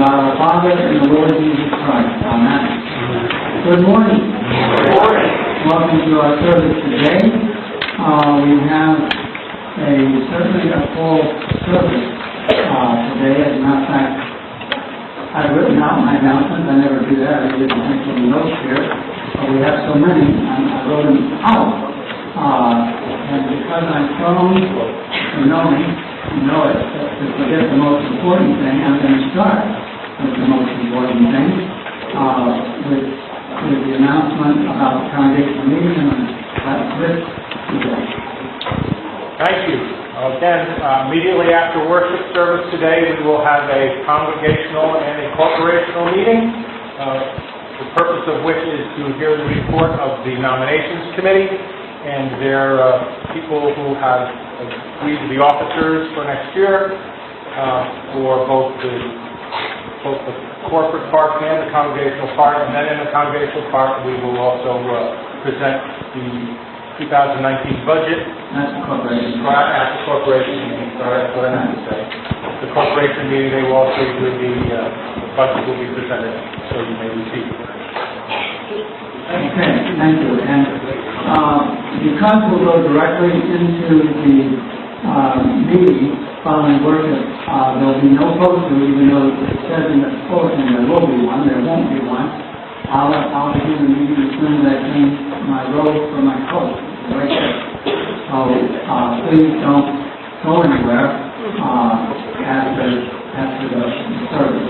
God our Father and the Lord Jesus Christ. Amen. Good morning. Good morning. Welcome to our service today. We have certainly a full service today. As a matter of fact, I've written out my announcements. I never do that. I didn't take any notes here. But we have so many, I wrote them out. And because I'm prone to knowing, to forget the most important thing, I'm going to start with the most important thing, with the announcement about the congregation meeting, and that's Rich today. Thank you. Again, immediately after worship service today, we will have a congregational and a corporational meeting, the purpose of which is to hear the report of the nominations committee and their people who have agreed to be officers for next year, for both the corporate part and the congregational part. And then in the congregational part, we will also present the 2019 budget. That's the corporation. At the corporation meeting. Sorry, that's what I meant to say. The corporation meeting, they will also do the budget will be presented, so you may receive it. Okay, thank you. And because we'll go directly into the meeting following worship, there'll be no poster, even though it says in the bulletin there will be one. There won't be one. I'll begin the meeting as soon as I change my robe for my coat. Right there. So please don't go anywhere after the service.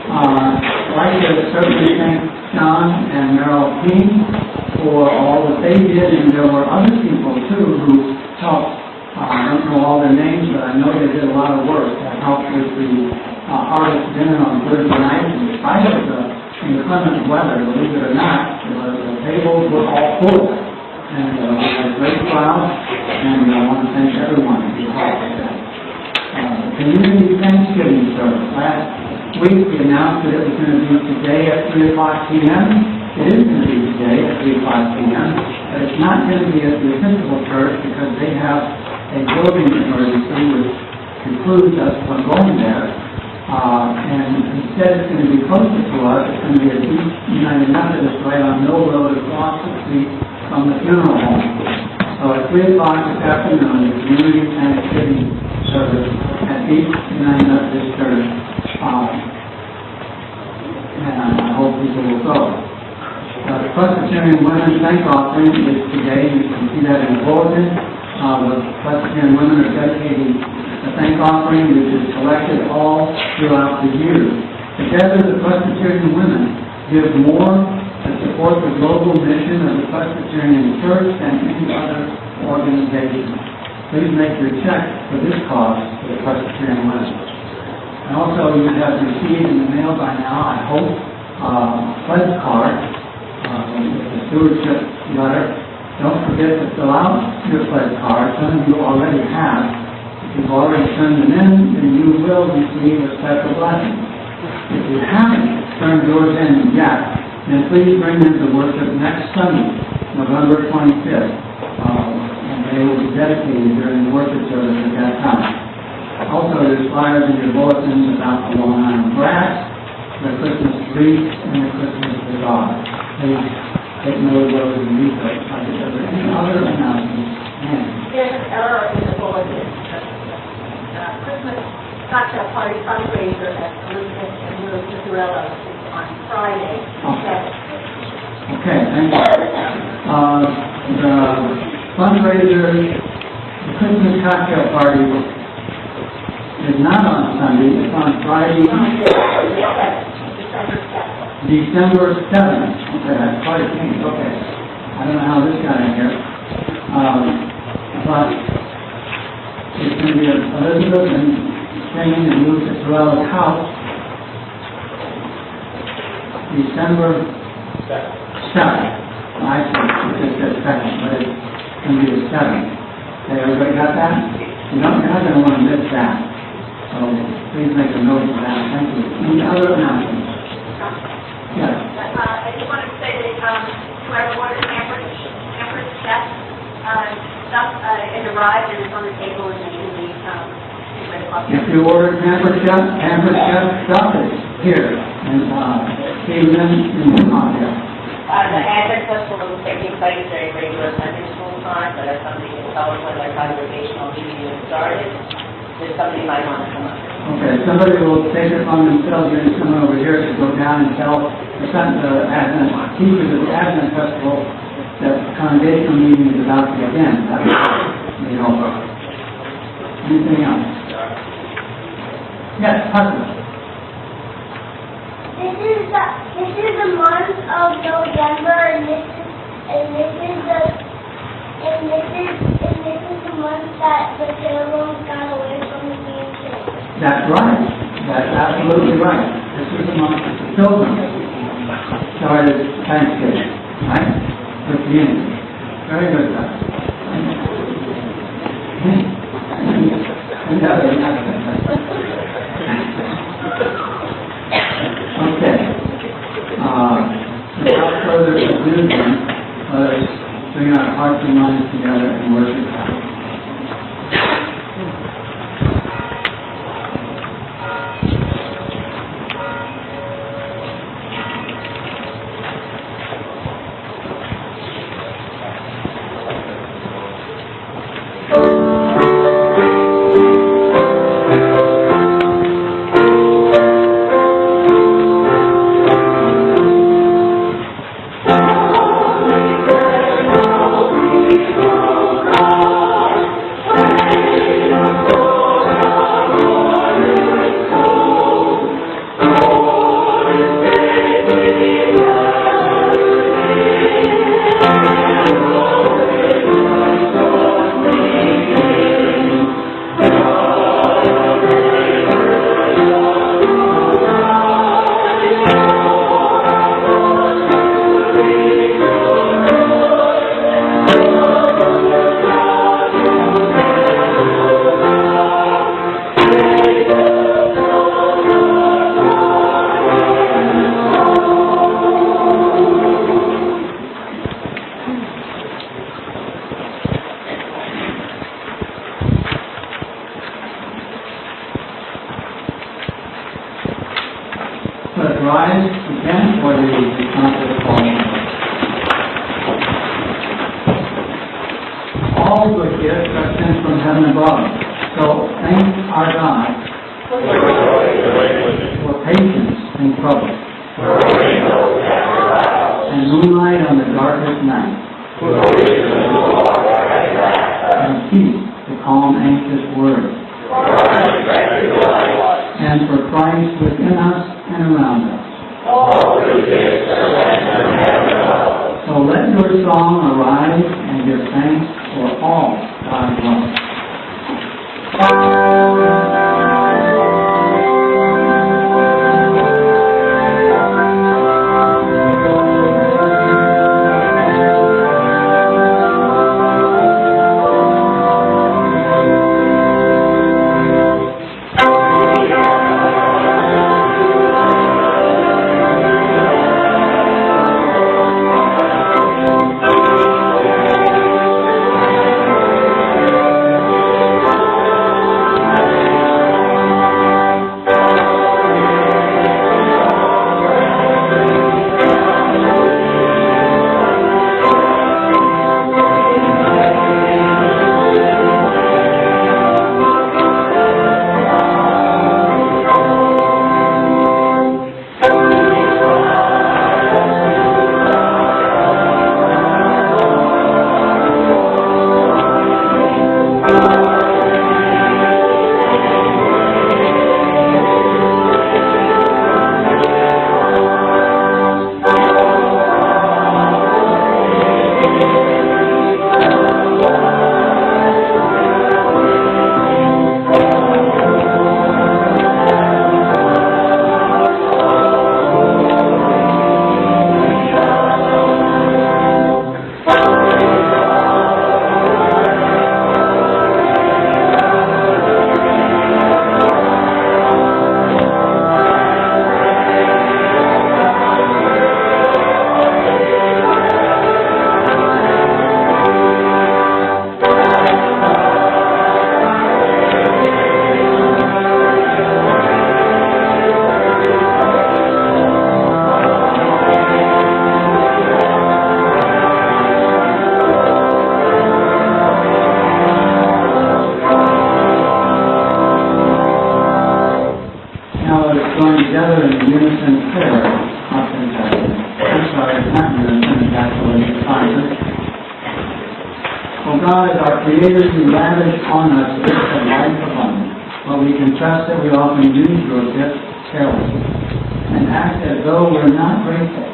I'd like to certainly thank John and Merrill King for all that they did, and there were other people too who helped. I don't know all their names, but I know they did a lot of work that helped with the artist dinner on Thursday night. In spite of the inclement weather, believe it or not, the tables were all full, and we had a great crowd, and I want to thank everyone who helped with that. Community Thanksgiving service. Last week we announced that it was going to be today at 3 o'clock p.m. It is going to be today at 3 o'clock p.m., but it's not going to be at the Episcopal Church because they have a building emergency which precludes us from going there. And instead it's going to be closer to us. It's going to be at East United Methodist right on Mill Road across the street from the funeral home. So at 3 o'clock this afternoon, the Community Thanksgiving service at East United Methodist Church. And I hope people will go. The Presbyterian Women's Thank Offering is today. You can see that in the bulletin. The Presbyterian women are dedicating a thank offering which is collected all throughout the year. Together, the Presbyterian women give more to support the global mission of the Presbyterian Church than any other organization. Please make your check for this cause to the Presbyterian women. And also, you have received in the mail by now, I hope, a pledge card, the stewardship letter. Don't forget to fill out your pledge card. Some of you already have. If you've already turned them in, then you will receive a special blessing. If you haven't turned yours in yet, then please bring them to worship next Sunday, November 25th. And they will be dedicated during the worship service at that time. Also, there's flyers in your bulletins about the Long Island Brass, the Christmas wreath, and the Christmas bazaar. Please take note of those and read those. Are there any other announcements? There's an error in the bulletin. Christmas cocktail party fundraiser at Elizabeth and Louis Mazzarello's is on Friday. Okay, thank you. The fundraiser, the Christmas cocktail party, is not on Sunday. It's on Friday, December 7th. Okay, that's quite a change. Okay. I don't know how this got in here. But it's going to be Elizabeth and Shane and Lucas Torello's house. December 7th. I see. It just said 2nd, but it's going to be the 7th. Okay, everybody got that? You're not going to want to miss that. So please make a note of that. Thank you. Any other announcements? Yes. I just wanted to say that whoever wanted Hamper's chef stuff, it arrived and it's on the table and in the If you order Pampered Chef stuff is here, and Stephen in the contest. The Advent Festival is taking place during regular Sunday school time, but if somebody can tell us when their congregational meeting is started, then somebody might want to come up. Okay, somebody will take it on themselves and come over here to go down and tell the Advent teachers of the Advent Festival that the congregational meeting is about to begin. That's what we hope. Anything else? Yes, husband. This is the month of November, and this is the month that the Pharaohs got away from the Egypt. That's right. That's absolutely right. This is the month that the children started Thanksgiving, right? With the Indians. Very good, guys. Okay. Without further ado, then, let us bring our hearts and minds together and worship God. Let's rise again for the concert call. All good gifts are sent from heaven above. So thank our God for patience in trouble and moonlight on the darkest night, and peace to calm anxious words, and for Christ within us and around us. So let your song arise and give thanks for all God's love. God is our Creator who lavished on us gifts of life abundant, but we confess that we often use your gifts carelessly and act as though we're not grateful.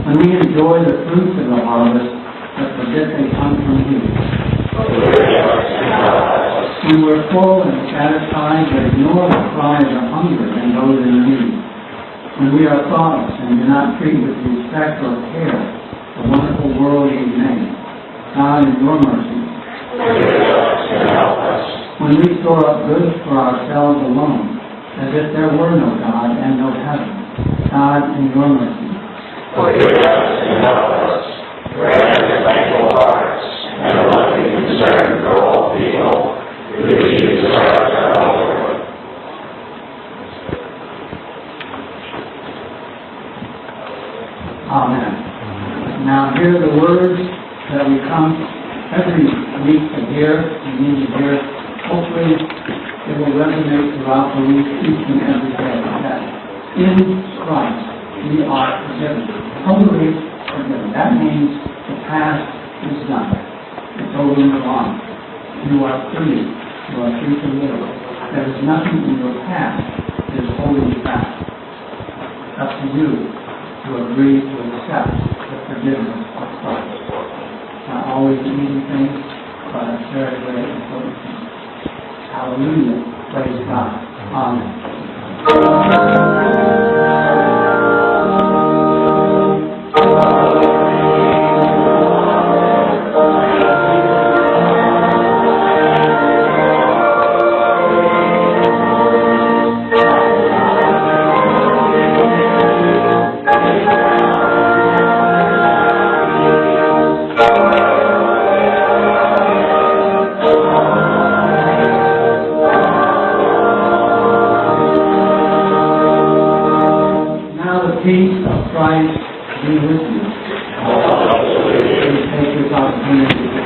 When we enjoy the fruits of the harvest, but forget they come from you. When we're full and satisfied, but ignore the cries of hunger and those in need. When we are thoughtless and do not treat with respect or care the wonderful world you made. God, in your mercy. When we store up goods for ourselves alone, as if there were no God and no heaven. God, in your mercy. Forgive us and help us. Grant us thankful hearts and a loving concern for all people. Through Jesus Christ our Lord. Amen. Now hear the words that we come every week to hear, and need to hear. Hopefully it will resonate throughout the week, each and every day. That in Christ we are forgiven. Totally forgiven. That means the past is done. It's over and gone. You are free. You are free to live. There is nothing in your past that is holding you back. It's up to you to agree to accept the forgiveness of Christ. Not always an easy thing, but a very, very important thing. Hallelujah. Praise God. Amen. Peace of Christ be with you. Please take this opportunity to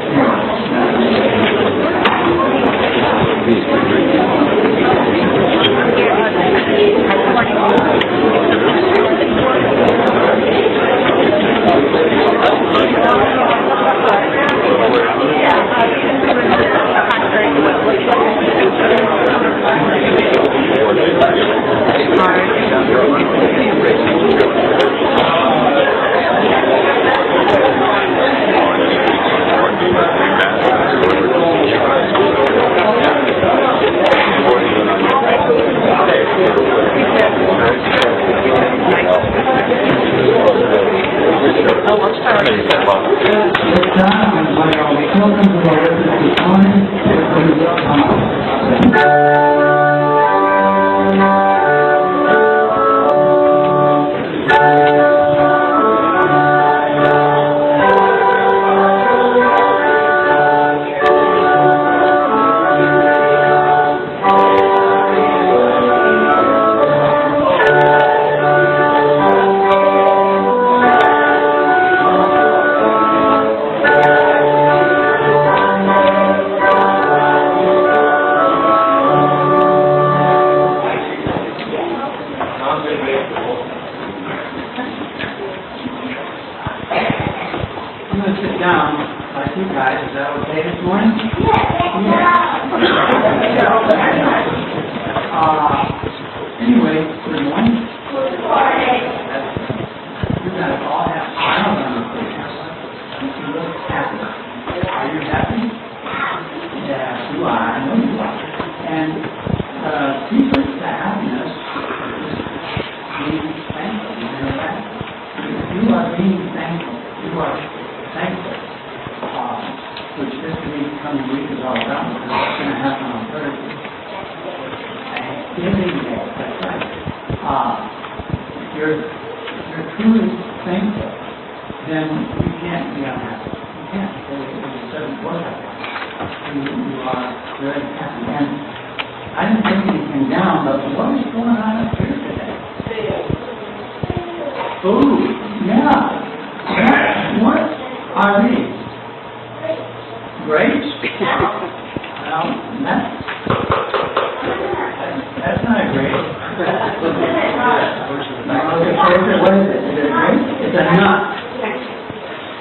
It's a nut.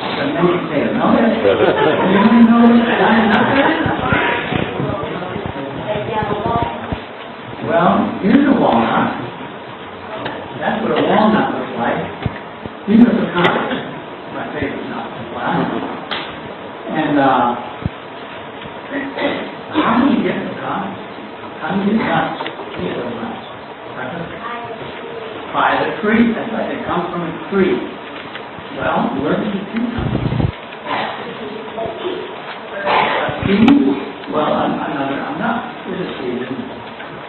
It's a mini potato. No, know well, here's a walnut. That's what a walnut looks like. These are pecans. My favorite nut. Wow. And how do you get pecans? How do you get nuts? These are nuts. By the tree. That's right. They come from a tree. Well, where does the tree come from? A seed? Well, a nut is a seed.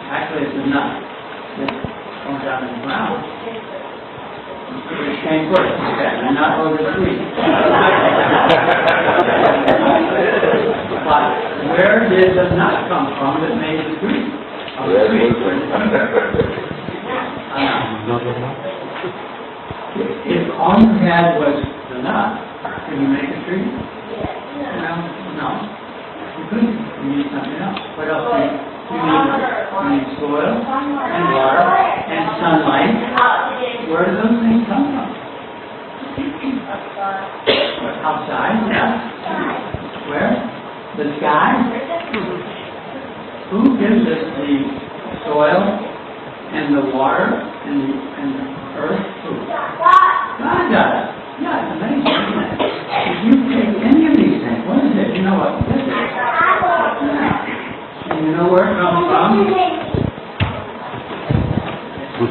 Actually, it's a nut that comes out of the ground. It came first. Okay, a nut or the tree. But where did the nut come from that made the tree? A tree. If all you had was the nut, could you make a tree? No. You couldn't. You need something else. What else do you need? You need soil and water and sunlight. Where do those things come from? Outside? Yeah. Where? The sky? Who gives us the soil and the water and the earth? Who? God does. Yeah, it's amazing, isn't it? If you take any of these things, what is it? You know what this is? And you know where it comes from?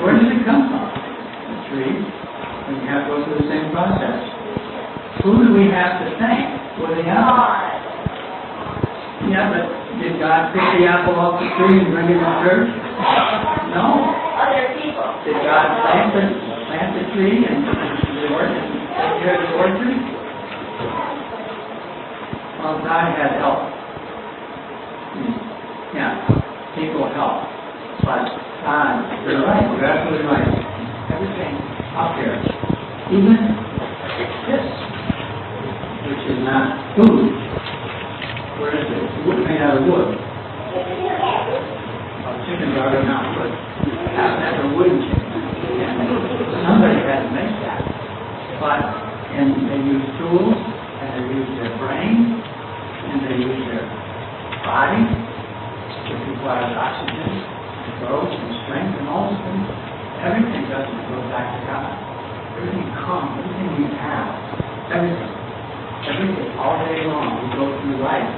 Where does it come from? The tree. And you have to go through the same process. Who do we have to thank for the apple? Yeah, but did God pick the apple off the tree and bring it to church? No. Other people. Did God plant the tree and take care of the orchard? Well, God had help. Yeah, people help. But God, you're right, you're absolutely right. Everything up here, even this, which is not food. Where is it? Wood made out of wood. Chickens are not wood. That's a wooden chicken. And somebody had to make that. But, and they use tools, and they use their brain, and they use their body, which requires oxygen, and growth, and strength, and all those things. Everything doesn't go back to God. Everything comes, everything we have, everything, all day long, we go through life.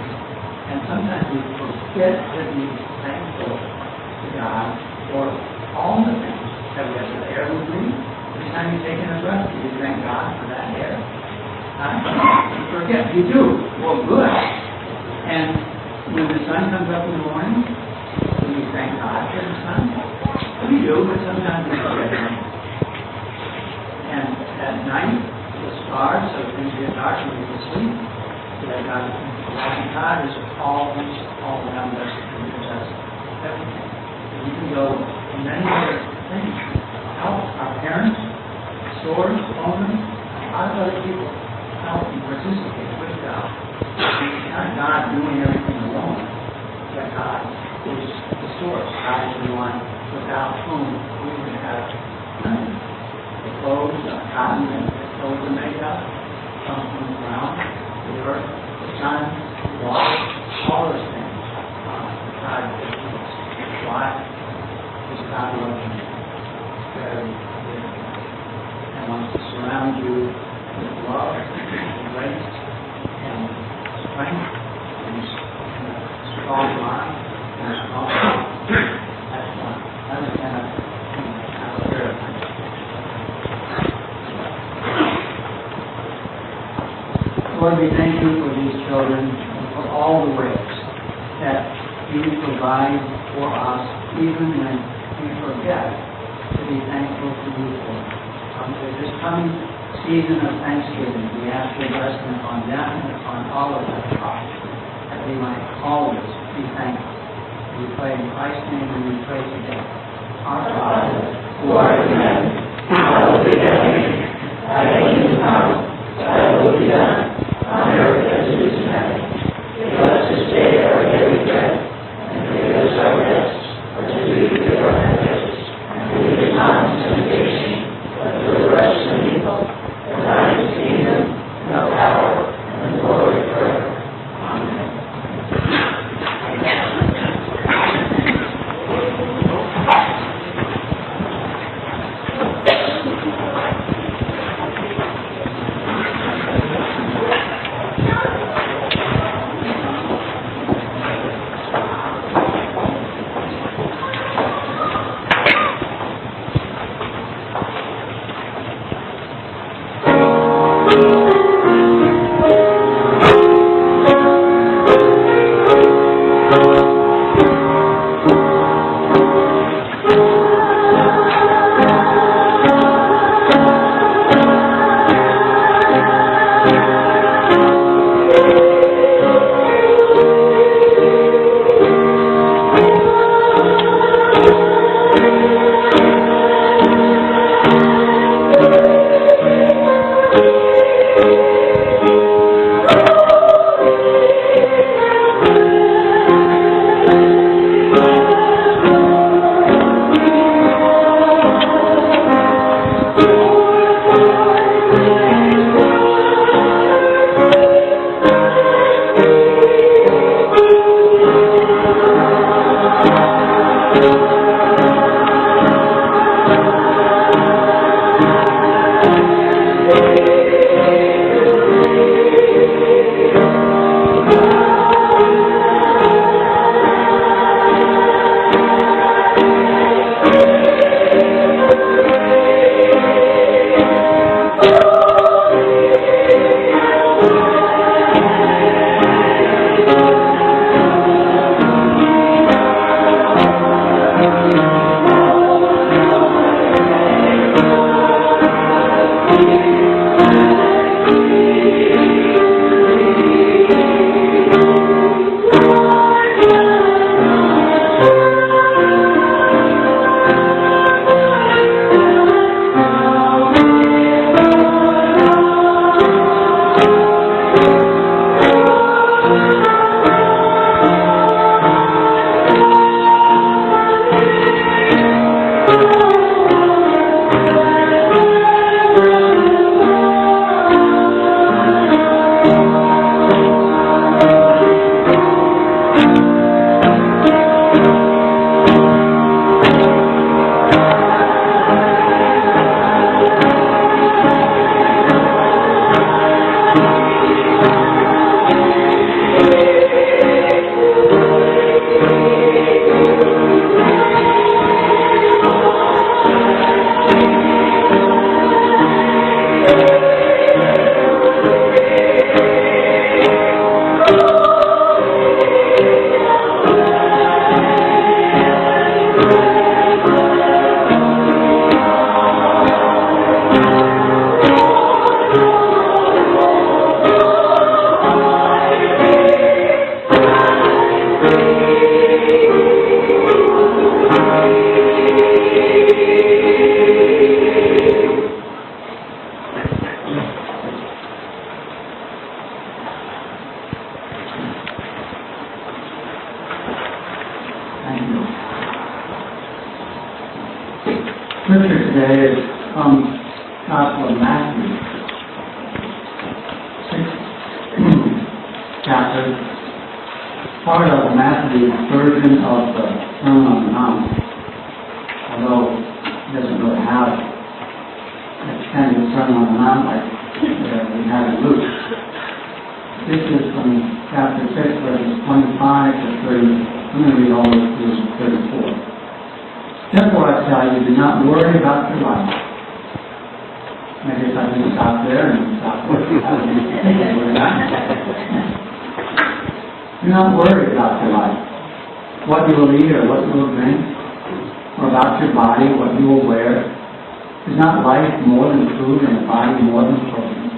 And sometimes we forget to be thankful to God for all the things that we have. The air we breathe, every time you take in a breath, you thank God for that air. You forget, you do. Well, good. And when the sun comes up in the morning, do we thank God for the sun? We do, but sometimes we forget it. And at night, the stars, so things get dark and we can sleep. So that God is all around us and gives us everything. And you can go in many other things. Help our parents, stores, owners, a lot of other people help and participate with God. It's not God doing everything alone, but God is the source. God is the one without whom we would have nothing. The clothes, the cotton, and the clothes are made up come from the ground, the earth, the sun, the water, all those things. God is why is God loving you very dearly and wants to surround you with love and grace and strength and strong mind and strong faith. That's one. That is kind of prayer. Lord, we thank you for these children and for all the ways that you provide for us, even when we forget to be thankful to you for. For this coming season of Thanksgiving, we ask your blessing upon them and upon all of us, that we might always be thankful. We pray in Christ's name and we pray today. Our Father, who art in heaven, hallowed be thy name. Thy kingdom come, thy will be done, on earth as it is in heaven. Give us this day our daily bread, and forgive us our debts, as we forgive our debtors. And lead us not into temptation, but deliver us from evil. For thine is the kingdom, and the power, and the glory, Scripture today is from Gospel of Matthew, 6th chapter, part of Matthew's version of the Sermon on the Mount, although it doesn't really have an extended Sermon on the Mount like we have in Luke. This is from chapter 6, verses 25 to 30. I'm going to read all the way through 34. Therefore, I tell you, do not worry about your life. I guess I can stop there and stop there. Do not worry about your life, what you will eat or what you will drink, or about your body, what you will wear. Is not life more than food and the body more than clothing?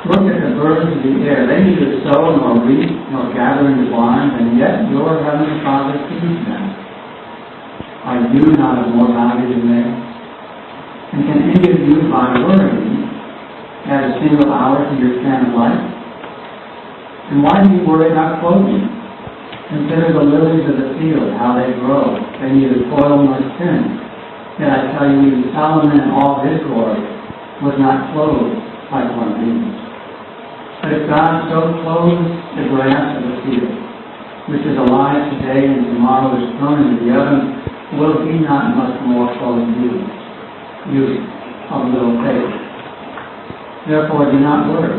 Look at the birds of the air. They neither sow nor reap nor gather into barns, and yet your heavenly Father feeds them. Are you not of more value than they? And can any of you, by worrying, add a single hour to your span of life? And why do you worry about clothing? Consider the lilies of the field, how they grow. They neither toil nor spin. Yet I tell you, even Solomon in all his glory was not clothed like one of these. But if God so clothes the grass of the field, which is alive today and tomorrow is thrown into the oven, will he not much more clothe you, of little faith? Therefore do not worry,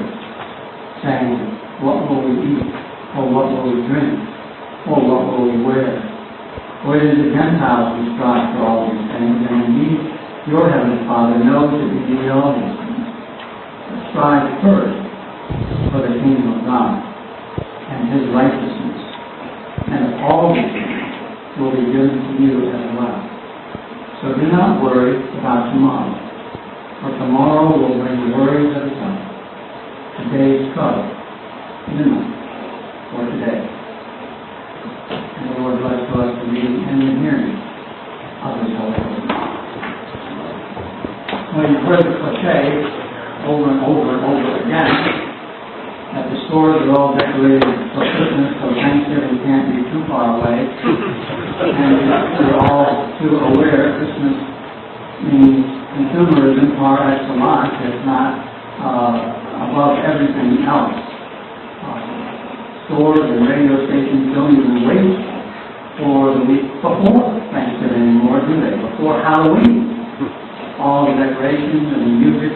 saying, what will we eat, or what will we drink, or what will we wear? For it is the Gentiles who strive for all these things, and indeed your heavenly Father knows that you need all these things. But strive first for the kingdom of God and his righteousness, and all these things will be given to you as well. So do not worry about tomorrow, for tomorrow will bring worries of its own. today's code, minimum, for today. And the Lord bless to us the reading and the hearing of His holy word. Well, you've heard the cliche over and over and over again that the stores are all decorated for Christmas, so Thanksgiving can't be too far away. And we're all too aware Christmas means consumerism par excellence, if not above everything else. Stores and radio stations don't even wait for the week before Thanksgiving anymore, do they? Before Halloween. All the decorations and the music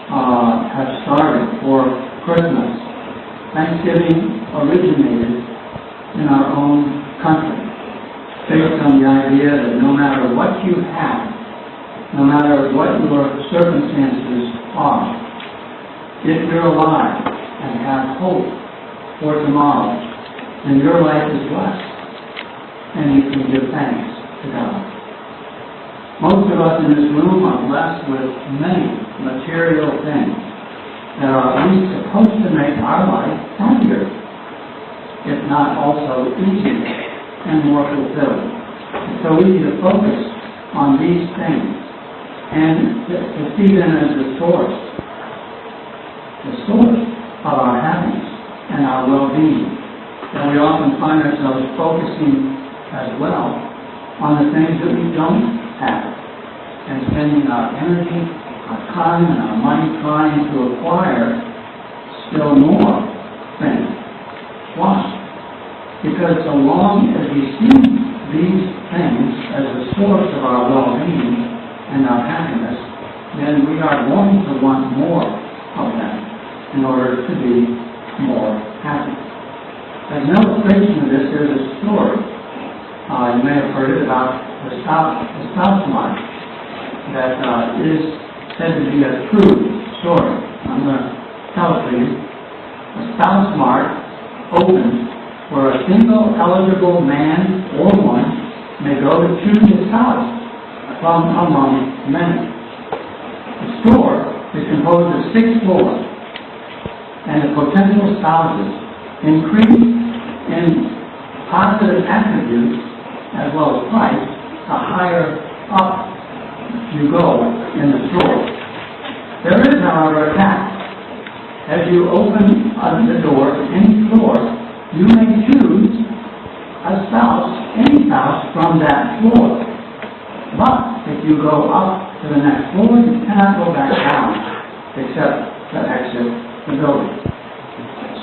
have started for Christmas. Thanksgiving originated in our own country, based on the idea that no matter what you have, no matter what your circumstances are, if you're alive and have hope for tomorrow, then your life is blessed, and you can give thanks to God. Most of us in this room are blessed with many material things that are at least supposed to make our life happier, if not also easier and more fulfilling. It's so easy to focus on these things and to see them as the source of our happiness and our well-being. And we often find ourselves focusing as well on the things that we don't have and spending our energy, our time, and our money trying to acquire still more things. Why? Because so long as we see these things as the source of our well-being and our happiness, then we are going to want more of them in order to be more happy. As an illustration of this, there's a story. You may have heard it about the South March that is said to be a true story. I'm going to tell it to you. A spouse mart opens where a single eligible man or woman may go to choose a spouse from among many. The store is composed of 6 floors, and the potential spouses increase in positive attributes as well as price the higher up you go in the store. There is, however, a catch. As you open the door to any store, you may choose any spouse from that floor. But if you go up to the next floor, you cannot go back down except to exit the building.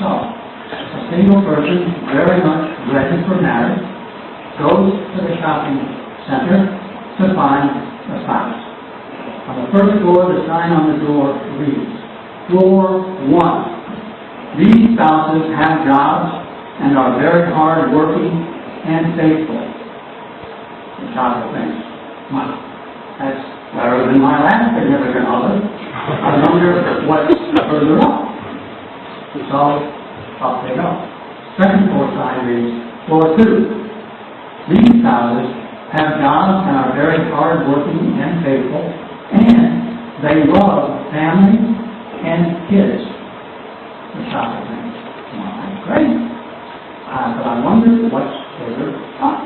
So, a single person, very much ready for marriage, goes to the shopping center to find a spouse. On the first floor, the sign on the door reads, Floor 1. These spouses have jobs and are very hard-working and faithful. The shopper thinks, wow, that's better than my last significant other. I wonder what's further up. So, up they go. Second floor sign reads, Floor 2. These spouses have jobs and are very hard-working and faithful, and they love family and kids. The shopper thinks, well, that's great. But I wonder what's further up.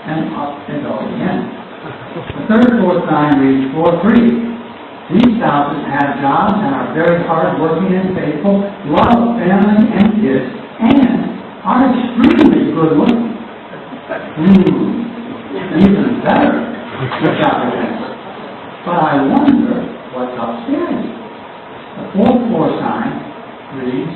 And up they go again. The third floor sign reads, Floor 3. These spouses have jobs and are very hard-working and faithful, love family and kids, and are extremely good-looking. Even better, the shopper thinks. But I wonder what's upstairs. The fourth floor sign reads,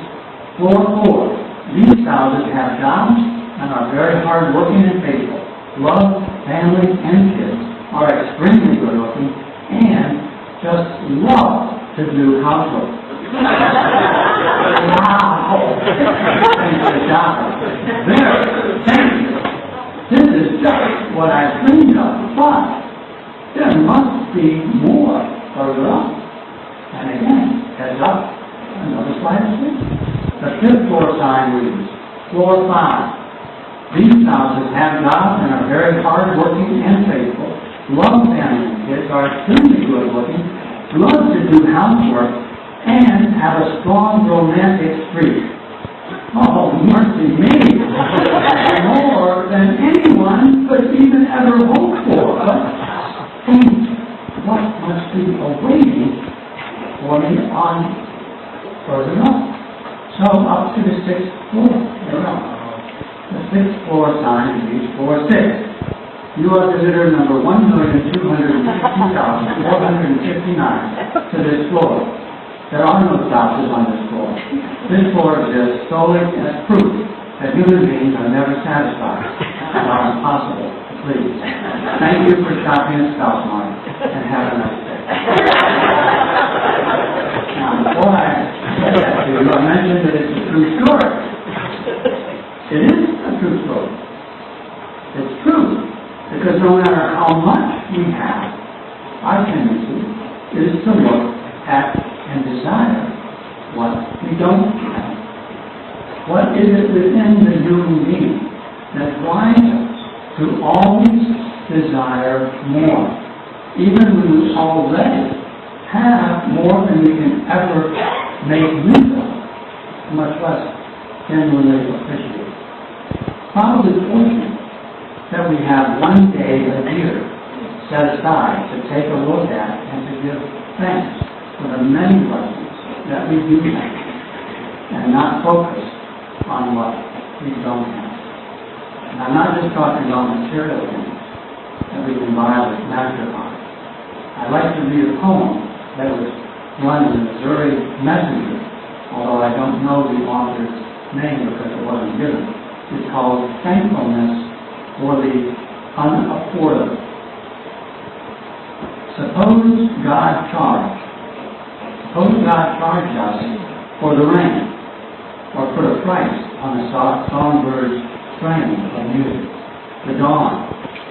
Floor 4. These spouses have jobs and are very hard-working and faithful, love family and kids, are extremely good-looking, and just love to do housework. Wow! Thanks to the shopper. There, thank you. This is just what I dreamed of, but there must be more further up. And again, heads up, another slide of six. The fifth floor sign reads, Floor 5. These spouses have jobs and are very hard-working and faithful, love family and kids, are extremely good-looking, love to do housework, and have a strong romantic streak. Oh, mercy me! More than anyone could even ever hope for. Think what must be awaiting for me on further up. So up to the 6th floor. The 6th floor sign reads floor 6. You are visitor number 1,260,459 to this floor. There are no spouses on this floor. This floor exists solely as proof that human beings are never satisfied and are impossible to please. Thank you for shopping at Spouse Mart, and have a nice day. Now, before I get that to you, I mentioned that it's a true story. It is a true story. It's true, because no matter how much we have, our tendency is to look at and desire what we don't have. What is it within the human being that drives us to always desire more, even when we already have more than we can ever make use of, much less genuinely appreciate? Probably fortunate that we have one day a year set aside to take a look at and to give thanks for the many blessings that we do have, and not focus on what we don't have. And I'm not just talking about material things that we can buy with MasterCard. I'd like to read a poem that was run in the Missouri Messenger, although I don't know the author's name because it wasn't given. It's called Thankfulness for the Unaffordable. Suppose God charged us for the rain, or put a price on a songbird's strain of music, the dawn,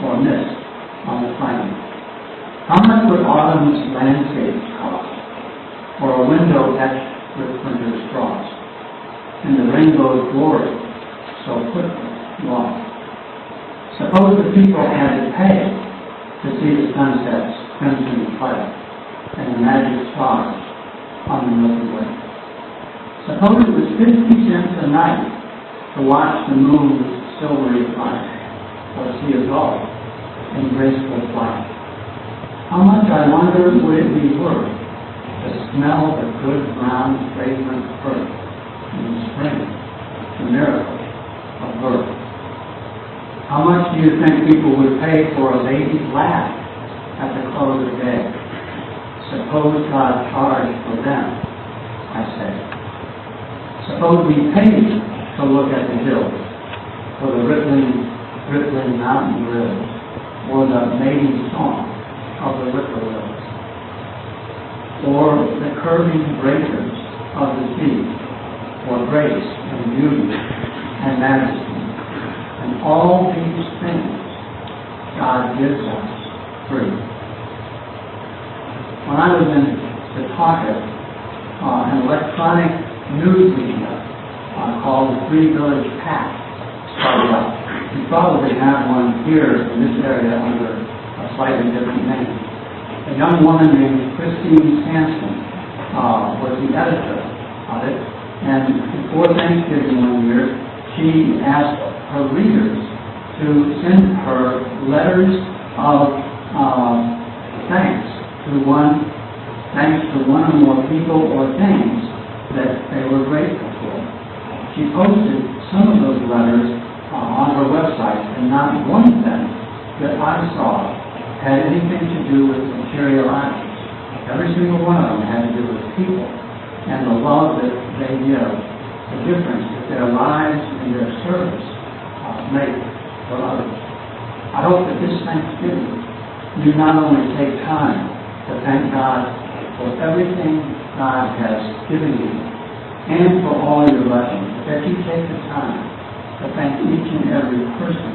or mist on the plain. How much would autumn's landscapes cost, or a window etched with winter's frost, and the rainbow's glory so quickly lost? Suppose the people had to pay to see the sunset's crimson flare and the magic stars on the Milky Way. Suppose it was 50 cents a night to watch the moon's silvery light, or see a gull in graceful flight. How much, I wonder, would it be worth to smell the good brown fragrant earth in the spring, the miracle of birth? How much do you think people would pay for a baby's laugh at the close of day? Suppose God charged for them, I say. Suppose we paid to look at the hills, for the rippling mountain rills, or the mating song of the whippoorwills, or the curving breakers of the sea, for grace and beauty and majesty. And all these things God gives us free. When I was in Pawtucket, an electronic news media called the Free Village Pack started up. You probably have one here in this area under a slightly different name. A young woman named Christine Sampson was the editor of it, and before Thanksgiving one year, she asked her readers to send her letters of thanks to one or more people or things that they were grateful for. She posted some of those letters on her website, and not one of them that I saw had anything to do with material items. Every single one of them had to do with people and the love that they give, the difference that their lives and their service make for others. I hope that this Thanksgiving you not only take time to thank God for everything God has given you and for all your blessings, that you take the time to thank each and every person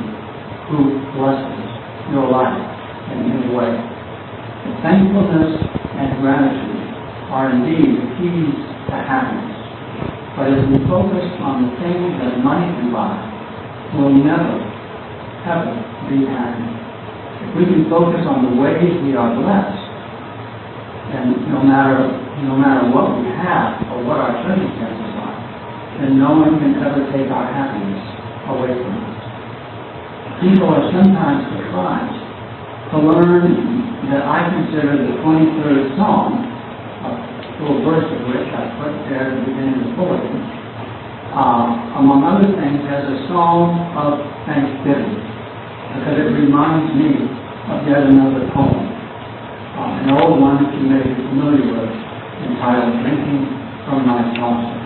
who blesses your life in any way. The thankfulness and gratitude are indeed the keys to happiness. But as we focus on the things that money can buy, we'll never, ever be happy. If we can focus on the ways we are blessed, And no matter what we have or what our circumstances are, then no one can ever take our happiness away from us. People are sometimes surprised to learn that I consider the 23rd Psalm, a little verse of which I put there at the beginning of the bulletin, among other things, as a song of thanksgiving, because it reminds me of yet another poem, an old one that you may be familiar with, entitled Drinking from My Saucer.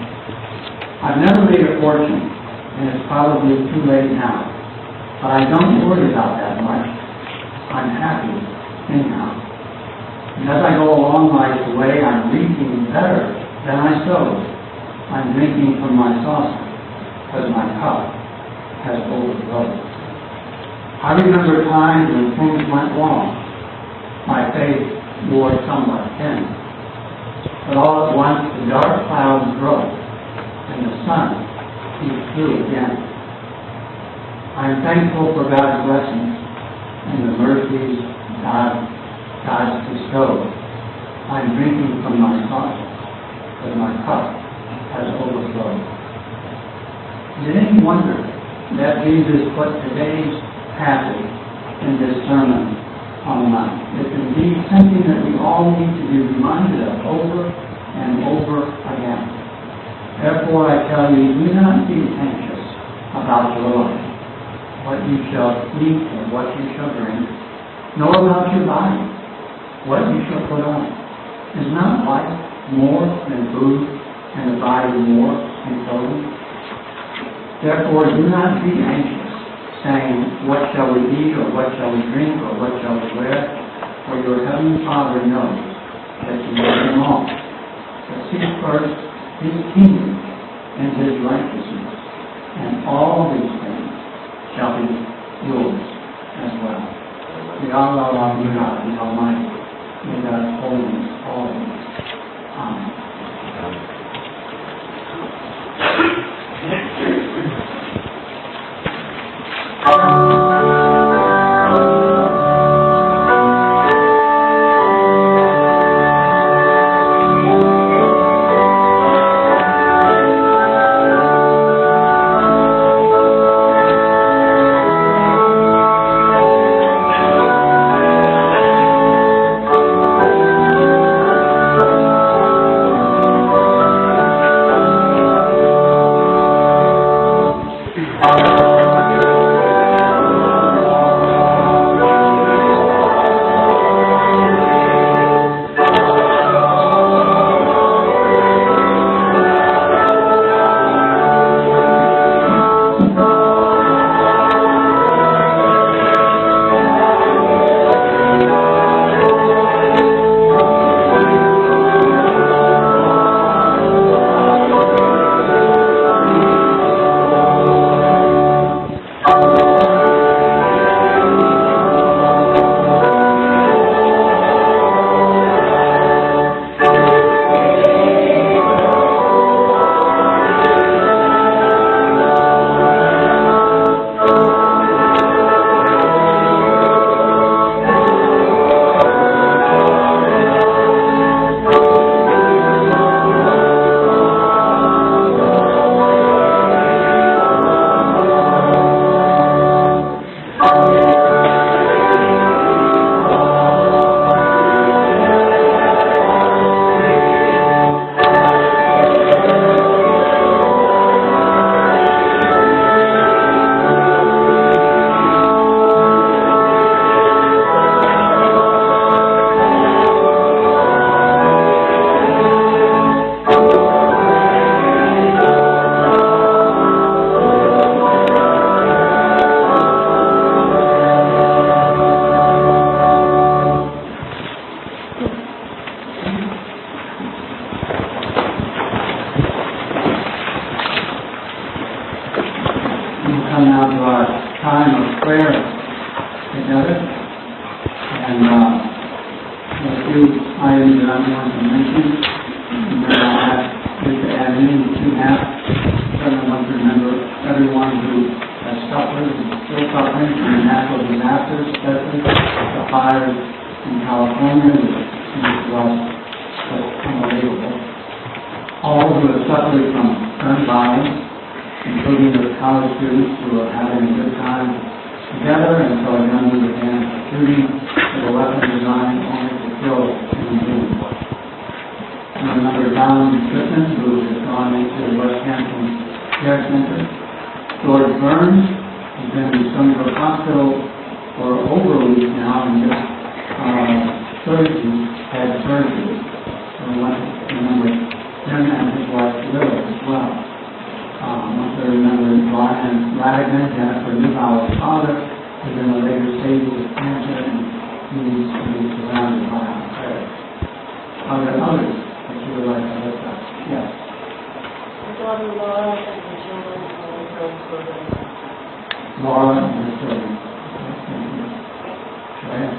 I've never made a fortune, and it's probably too late now, but I don't worry about that much. I'm happy anyhow. And as I go along life's way, I'm reaping better than I sowed. I'm drinking from my saucer, because my cup has overflowed. I remember times when things went wrong. My faith wore somewhat thin. But all at once the dark clouds broke, and the sun peeped through again. I am thankful for God's blessings and the mercies God bestowed. I am drinking from my saucer, because my cup has overflowed. Is it any wonder that Jesus put today's passage in this Sermon on the Mount? It's indeed something that we all need to be reminded of over and over again. Therefore, I tell you, do not be anxious about your life, what you shall eat or what you shall drink, nor about your body, what you shall put on. Is not life more than food, and the body more than clothing? Therefore, do not be anxious, saying, what shall we eat, or what shall we drink, or what shall we wear? For your heavenly Father knows that you need them all. But seek first His kingdom and His righteousness, and all these things shall be yours as well. The Allah of God, the Almighty, in God's holiness, always. Amen. Come now to our time of prayer together, and a few items that I'm going to mention, and then I'll ask you to add in what you have. Certainly want to remember everyone who has suffered and still suffering from the natural disasters, especially the fires in California, the This was unbelievable. All who have suffered from gun violence, including the college students who are having a good time together until a gun was began shooting with a weapon designed only to kill human beings. And remember Don Griffin, who has gone into the West Hampton Care Center. George Burns, who's been in Stonybrook Hospital for over a week now, and just surgery, had surgery. So we want to remember him and his wife Lily as well. Want to remember Brian Radigan, Jennifer Newhouse's father, who's in the later stages of cancer and needs to be surrounded by our prayers. Are there others that you would like to lift up? Yes. My daughter Laura and the children and the children. Laura and her children. Thank you. Go ahead.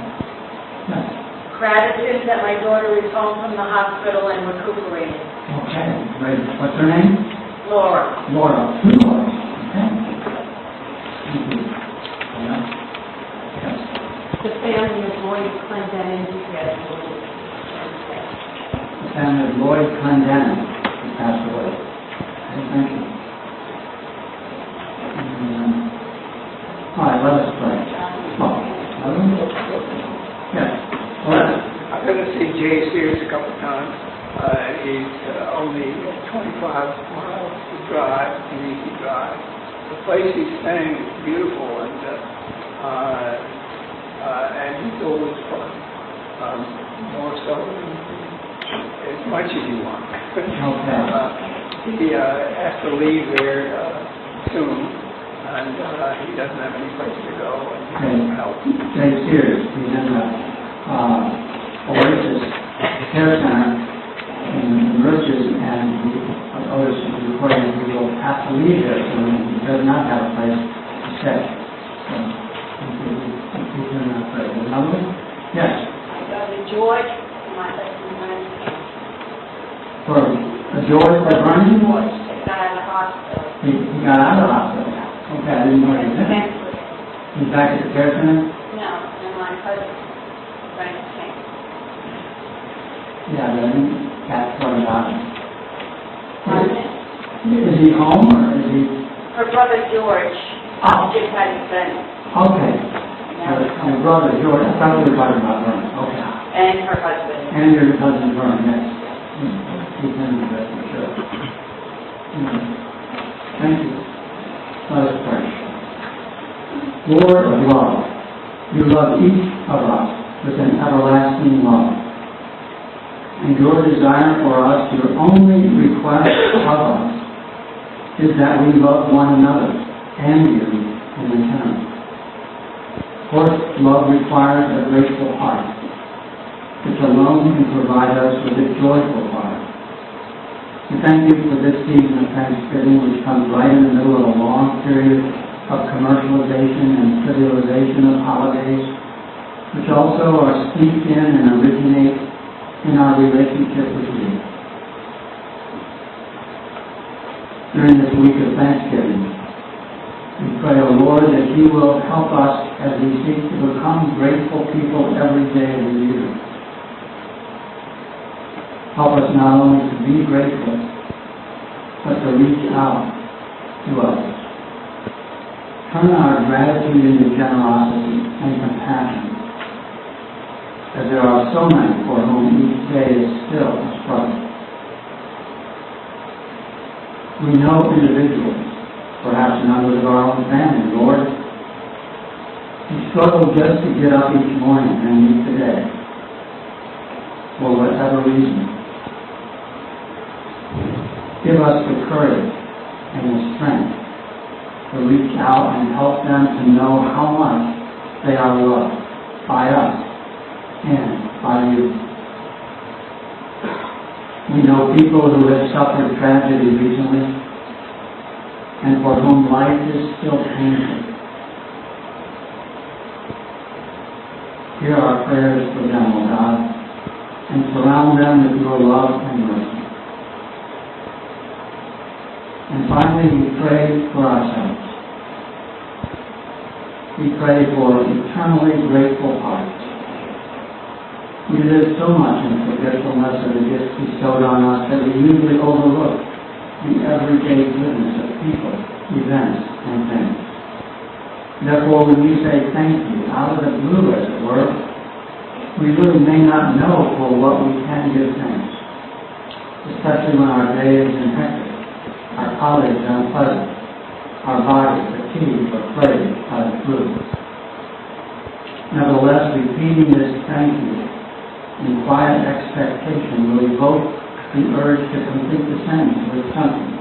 Yes. Gratitude that my daughter is home from the hospital and recuperated. Okay, great. What's her name? Laura. Laura. Two Laura. Okay. Thank you. Yeah. Yes. The family of Lloyd Clendenin graduated. The family of Lloyd Clendenin who passed away. Okay, thank you. All right, let us pray. Yes. I've been to see Jay Sears a couple of times. He's only 25 miles to drive, an easy drive. The place he's staying is beautiful, and he's always fun. More so than as much as you want. He has to leave there soon, and he doesn't have any place to go, and he needs help. Jay Sears, he's in the Oasis Care Center in Riches, and Otis is reporting that he will have to leave there soon, and he does not have a place to stay. So, he's in that place. Another one? Yes. My brother George and my husband Bernie. For George for Bernie? George got out of the hospital. He got out of the hospital. Okay, I didn't know he was in. He's back at the care center? No, and my husband Frank came. Yeah, then that's what about him. Pardon? Is he home or is he? Her brother George Oh. just had his friend. Okay. Your brother George, I thought we were talking about Vern. Okay. And her husband. And your cousin Vern, yes. He's in the bed for sure. Thank you. Let us pray. Lord of love, you love each of us with an everlasting love. And your desire for us, your only request of us, is that we love one another and you in return. Of course, love requires a grateful heart, which alone can provide us with a joyful heart. We thank you for this season of Thanksgiving, which comes right in the middle of a long period of commercialization and trivialization of holidays, which also are steeped in and originate in our relationship with you. During this week of Thanksgiving, we pray, O Lord, that you will help us as we seek to become grateful people every day of the year. Help us not only to be grateful, but to reach out to others. Turn our gratitude into generosity and compassion, as there are so many for whom each day is still a struggle. We know individuals, perhaps members of our own family, Lord, who struggle just to get up each morning and meet the day, for whatever reason. Give us the courage and the strength to reach out and help them to know how much they are loved by us and by you. We know people who have suffered tragedy recently and for whom life is still painful. Hear our prayers for them, O God, and surround them with your love and mercy. And finally, we pray for ourselves. We pray for eternally grateful hearts. We live so much in forgetfulness of the gifts bestowed on us that we usually overlook the everyday goodness of people, events, and things. Therefore, when we say thank you out of the blue, as it were, we really may not know for what we can give thanks, especially when our day is hectic, our colleagues are unpleasant, our bodies fatigued or plagued by the flu. Nevertheless, repeating this thank you in quiet expectation will evoke the urge to complete the sentence with something.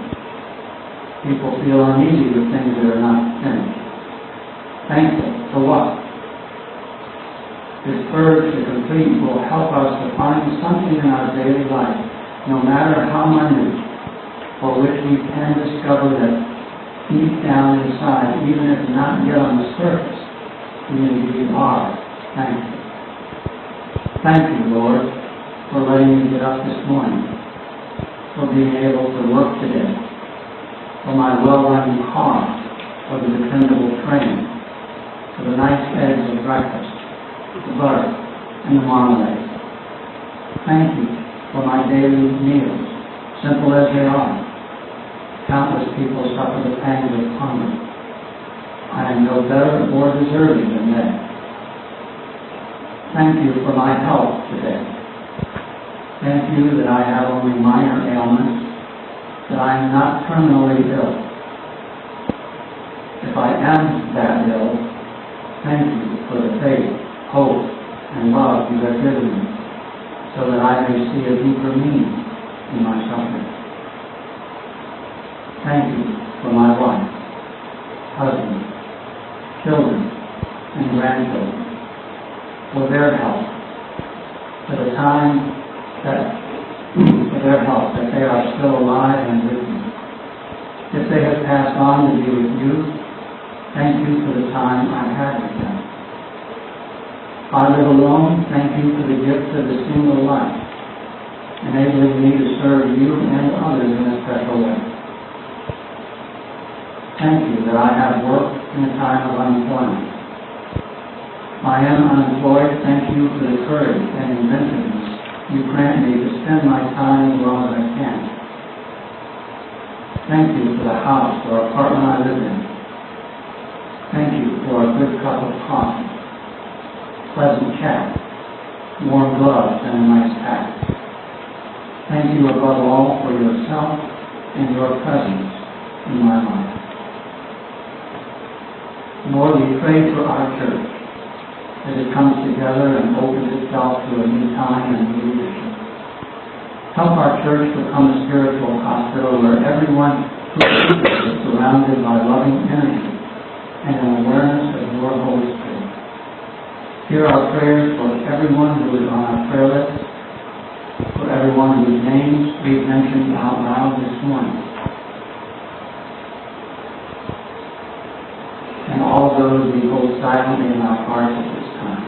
People feel uneasy with things that are not finished. Thankful for what? This urge to complete will help us to find something in our daily life, no matter how minute, for which we can discover that deep down inside, even if not yet on the surface, we indeed are thankful. Thank you, Lord, for letting me get up this morning, for being able to work today, for my well-running car, for the dependable train, for the nice eggs of breakfast, the butter, and the marmalade. Thank you for my daily meals, simple as they are. Countless people suffer the pangs of hunger. I am no better or deserving than they. Thank you for my health today. Thank you that I have only minor ailments, that I am not terminally ill. If I am that ill, thank you for the faith, hope, and love you have given me, so that I may see a deeper meaning in my suffering. Thank you for my wife, husband, children, and grandchildren, for their help, for the time that they are still alive and with me. If they have passed on to be with you, thank you for the time I've had with them. If I live alone, thank you for the gift of the single life, enabling me to serve you and others in a special way. Thank you that I have work in a time of unemployment. If I am unemployed, thank you for the courage and inventiveness you grant me to spend my time as well as I can. Thank you for the house or apartment I live in. Thank you for a good cup of coffee, pleasant chat, warm gloves, and a nice hat. Thank you above all for yourself and your presence in my life. Lord, we pray for our church as it comes together and opens itself to a new time and new leadership. Help our church become a spiritual hospital where everyone who enters is surrounded by loving energy and an awareness of your Holy Spirit. Hear our prayers for everyone who is on our prayer list, for everyone whose names we've mentioned out loud this morning, and all those we hold silently in our hearts at this time.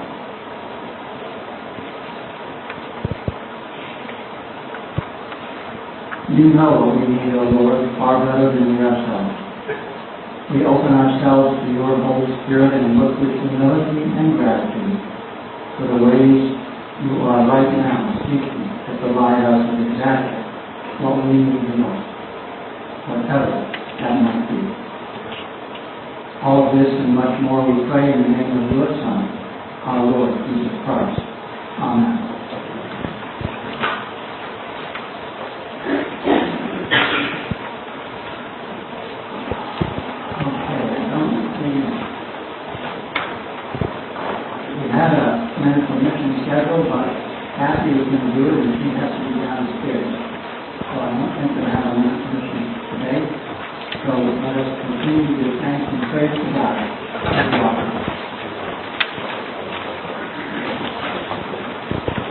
You know what we need, O Lord, far better than we ourselves. We open ourselves to your Holy Spirit and look with humility and gratitude for the ways you are right now seeking to provide us with exactly what we need the most, whatever that might be. All of this and much more we pray in the name of your Son, our Lord Jesus Christ. Amen. Schedule, but Kathy was going to do it and she has to be downstairs. So I don't think we'll have a mission today. So let us continue to thank and praise to God. Thank you.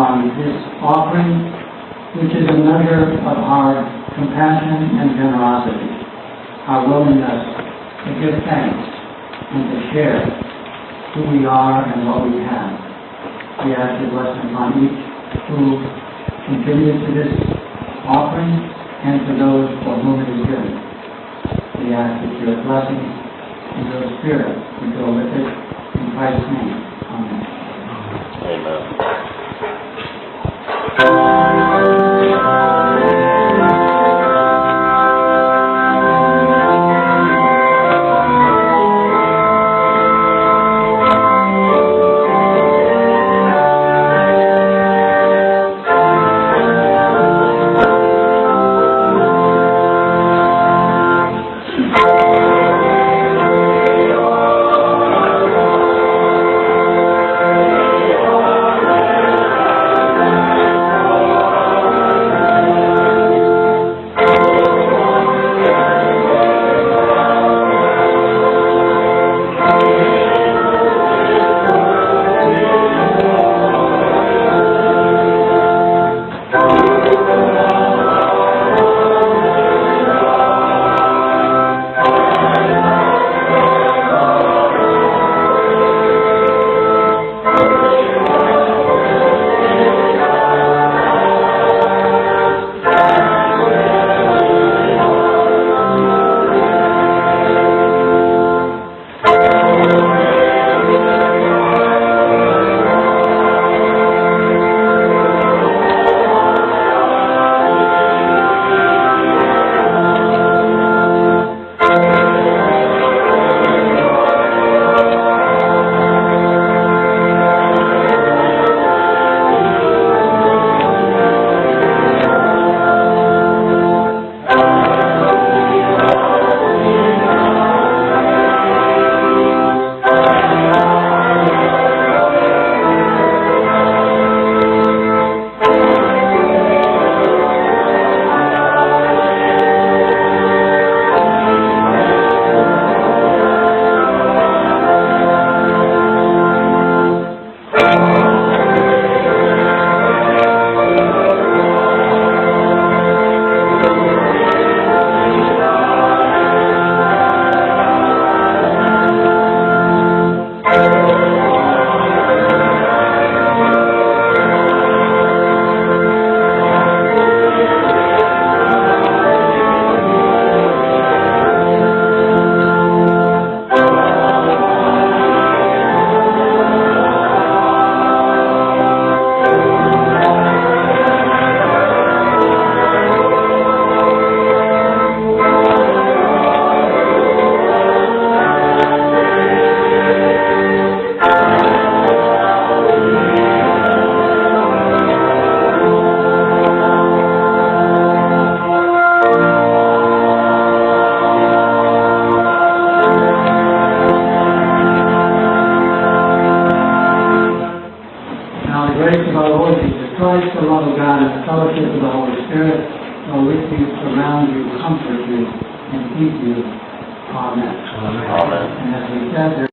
upon this offering, which is a measure of our compassion and generosity, our willingness to give thanks and to share who we are and what we have. We ask your blessing upon each who contributes to this offering and to those for whom it is given. We ask that your blessing and your spirit would go with it in Christ's name. Amen. Christ, the love of God, and the fellowship of the Holy Spirit go with you, surround you, comfort you, and keep you. Amen. Amen. And as we said,